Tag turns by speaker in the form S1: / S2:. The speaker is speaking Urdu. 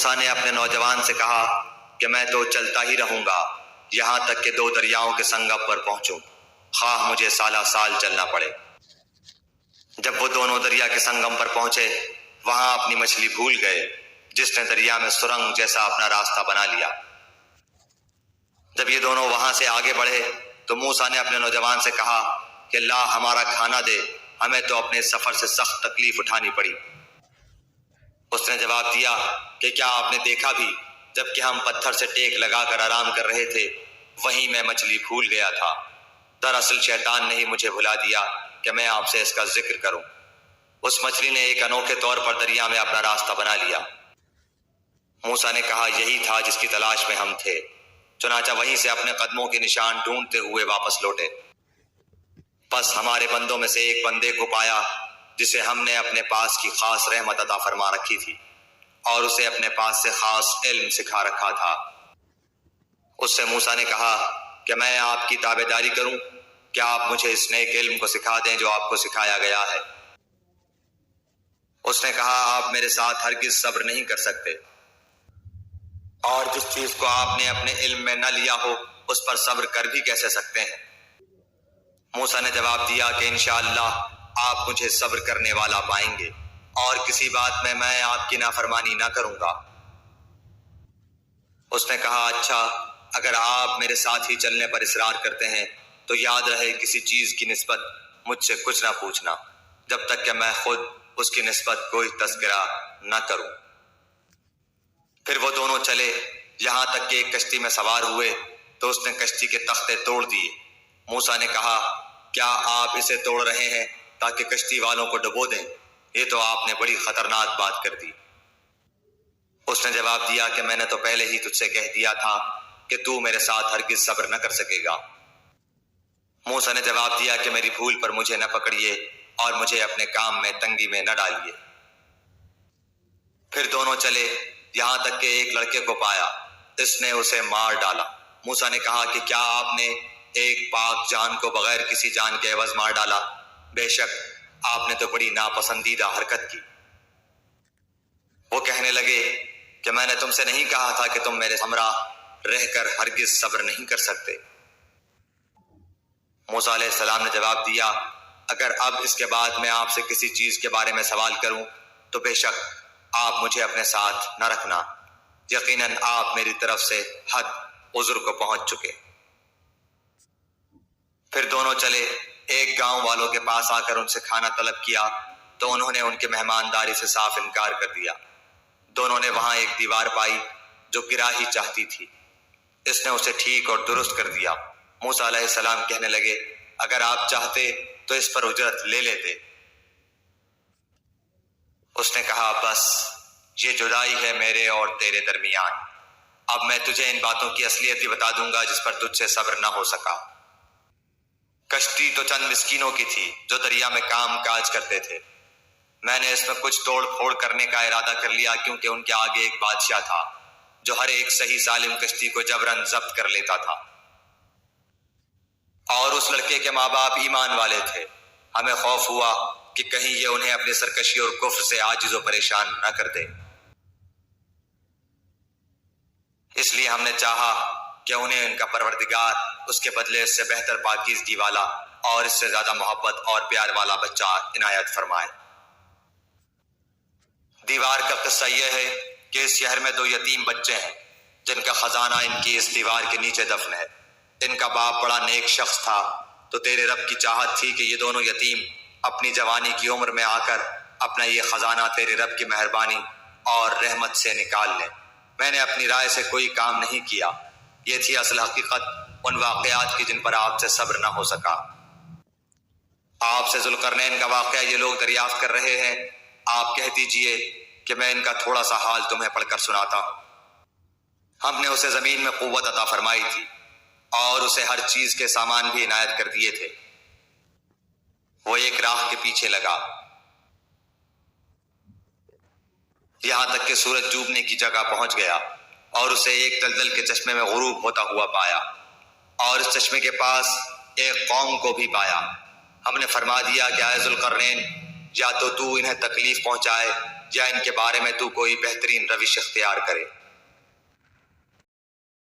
S1: موسیٰ نے اپنے نوجوان سے کہا کہ میں تو چلتا ہی رہوں گا یہاں تک کہ 2 دریاؤں کے سنگم پر پہنچوں، خواہ مجھے سالہ سال چلنا پڑے۔ جب وہ دونوں دریا کے سنگم پر پہنچے، وہاں اپنی مچھلی بھول گئے، جس نے دریا میں سرنگ جیسا اپنا راستہ بنا لیا۔ جب یہ دونوں وہاں سے آگے بڑھے تو موسیٰ نے اپنے نوجوان سے کہا کہ اللہ ہمارا کھانا دے، ہمیں تو اپنے سفر سے سخت تکلیف اٹھانی پڑی۔ اس نے جواب دیا کہ کیا آپ نے دیکھا بھی، جب کہ ہم پتھر سے ٹیک لگا کر آرام کر رہے تھے، وہیں میں مچھلی بھول گیا تھا۔ دراصل شیطان نے ہی مجھے بھلا دیا کہ میں آپ سے اس کا ذکر کروں۔ اس مچھلی نے ایک انوکھے طور پر دریا میں اپنا راستہ بنا لیا۔ موسیٰ نے کہا یہی تھا جس کی تلاش میں ہم تھے، چنانچہ وہیں سے اپنے قدموں کے نشان ڈھونڈتے ہوئے واپس لوٹے۔ پس ہمارے بندوں میں سے ایک بندے کو پایا جسے ہم نے اپنے پاس کی خاص رحمت عطا فرما رکھی تھی، اور اسے اپنے پاس سے خاص علم سکھا رکھا تھا۔ اس سے موسیٰ نے کہا کہ میں آپ کی تابعداری کروں، کیا آپ مجھے اس نیک علم کو سکھا دیں جو آپ کو سکھایا گیا ہے؟ اس نے کہا آپ میرے ساتھ ہرگز صبر نہیں کر سکتے، اور جس چیز کو آپ نے اپنے علم میں نہ لیا ہو اس پر صبر کر بھی کیسے سکتے ہیں؟ موسیٰ نے جواب دیا کہ انشاءاللہ آپ مجھے صبر کرنے والا پائیں گے، اور کسی بات میں آپ کی نافرمانی نہ کروں گا۔ اس نے کہا اچھا، اگر آپ میرے ساتھ ہی چلنے پر اصرار کرتے ہیں تو یاد رہے کسی چیز کی نسبت مجھ سے کچھ نہ پوچھنا، جب تک کہ میں خود اس کی نسبت کوئی تذکرہ نہ کروں۔ پھر وہ دونوں چلے، یہاں تک کہ ایک کشتی میں سوار ہوئے تو اس نے کشتی کے تختے توڑ دیے۔ موسیٰ نے کہا کیا آپ اسے توڑ رہے ہیں تاکہ کشتی والوں کو ڈبو دیں؟ یہ تو آپ نے بڑی خطرناک بات کر دی۔ اس نے جواب دیا کہ میں نے تو پہلے ہی تجھ سے کہہ دیا تھا کہ تو میرے ساتھ ہرگز صبر نہ کر سکے گا۔ موسیٰ نے جواب دیا کہ میری بھول پر مجھے نہ پکڑیے اور مجھے اپنے کام میں تنگی میں نہ ڈالیے۔ پھر دونوں چلے، یہاں تک کہ ایک لڑکے کو پایا، اس نے اسے مار ڈالا۔ موسیٰ نے کہا کہ کیا آپ نے ایک پاک جان کو بغیر کسی جان کے عوض مار ڈالا؟ بے شک آپ نے تو بڑی ناپسندیدہ حرکت کی۔ وہ کہنے لگے کہ میں نے تم سے نہیں کہا تھا کہ تم میرے ہمراہ رہ کر ہرگز صبر نہیں کر سکتے؟ موسیٰ علیہ السلام نے جواب دیا اگر اب اس کے بعد میں آپ سے کسی چیز کے بارے میں سوال کروں تو بے شک آپ مجھے اپنے ساتھ نہ رکھنا، یقیناً آپ میری طرف سے حد عذر کو پہنچ چکے۔ پھر دونوں چلے، ایک گاؤں والوں کے پاس آ کر ان سے کھانا طلب کیا تو انہوں نے ان کے مہمانداری سے صاف انکار کر دیا۔ دونوں نے وہاں ایک دیوار پائی جو گرا ہی چاہتی تھی، اس نے اسے ٹھیک اور درست کر دیا۔ موسیٰ علیہ السلام کہنے لگے اگر آپ چاہتے تو اس پر اجرت لے لیتے۔ اس نے کہا بس یہ جدائی ہے میرے اور تیرے درمیان، اب میں تجھے ان باتوں کی اصلیت بھی بتا دوں گا جس پر تجھ سے صبر نہ ہو سکا۔ کشتی تو چند مسکینوں کی تھی جو دریا میں کام کاج کرتے تھے، میں نے اس میں کچھ توڑ پھوڑ کرنے کا ارادہ کر لیا کیونکہ ان کے آگے ایک بادشاہ تھا جو ہر ایک صحیح سالم کشتی کو جبراً ضبط کر لیتا تھا، اور اس لڑکے کے ماں باپ ایمان والے تھے۔ ہمیں خوف ہوا کہ کہیں یہ انہیں اپنی سرکشی اور کفر سے عاجز و پریشان نہ کر دے، اس لیے ہم نے چاہا کہ انہیں ان کا پروردگار اس کے بدلے اس سے بہتر پاکیزگی والا اور اس سے زیادہ محبت اور پیار والا بچہ عنایت فرمائے۔ دیوار کا قصہ یہ ہے کہ اس شہر میں 2 یتیم بچے ہیں جن کا خزانہ ان کی اس دیوار کے نیچے دفن ہے۔ ان کا باپ بڑا نیک شخص تھا، تو تیرے رب کی چاہت تھی کہ یہ دونوں یتیم اپنی جوانی کی عمر میں آ کر اپنا یہ خزانہ تیرے رب کی مہربانی اور رحمت سے نکال لیں۔ میں نے اپنی رائے سے کوئی کام نہیں کیا، یہ تھی اصل حقیقت ان واقعات کی جن پر آپ سے صبر نہ ہو سکا۔ آپ سے ذوالقرنین کا واقعہ یہ لوگ دریافت کر رہے ہیں، آپ کہہ دیجئے کہ میں ان کا تھوڑا سا حال تمہیں پڑھ کر سناتا ہوں۔ ہم نے اسے زمین میں قوت عطا فرمائی تھی اور اسے ہر چیز کے سامان بھی عنایت کر دیے تھے۔ وہ ایک راہ کے پیچھے لگا، یہاں تک کہ سورج ڈوبنے کی جگہ پہنچ گیا اور اسے ایک دلدل کے چشمے میں غروب ہوتا ہوا پایا، اور اس چشمے کے پاس ایک قوم کو بھی پایا۔ ہم نے فرما دیا کہ اے ذوالقرنین، یا تو انہیں تکلیف پہنچائے یا ان کے بارے میں تو کوئی بہترین روش اختیار کرے۔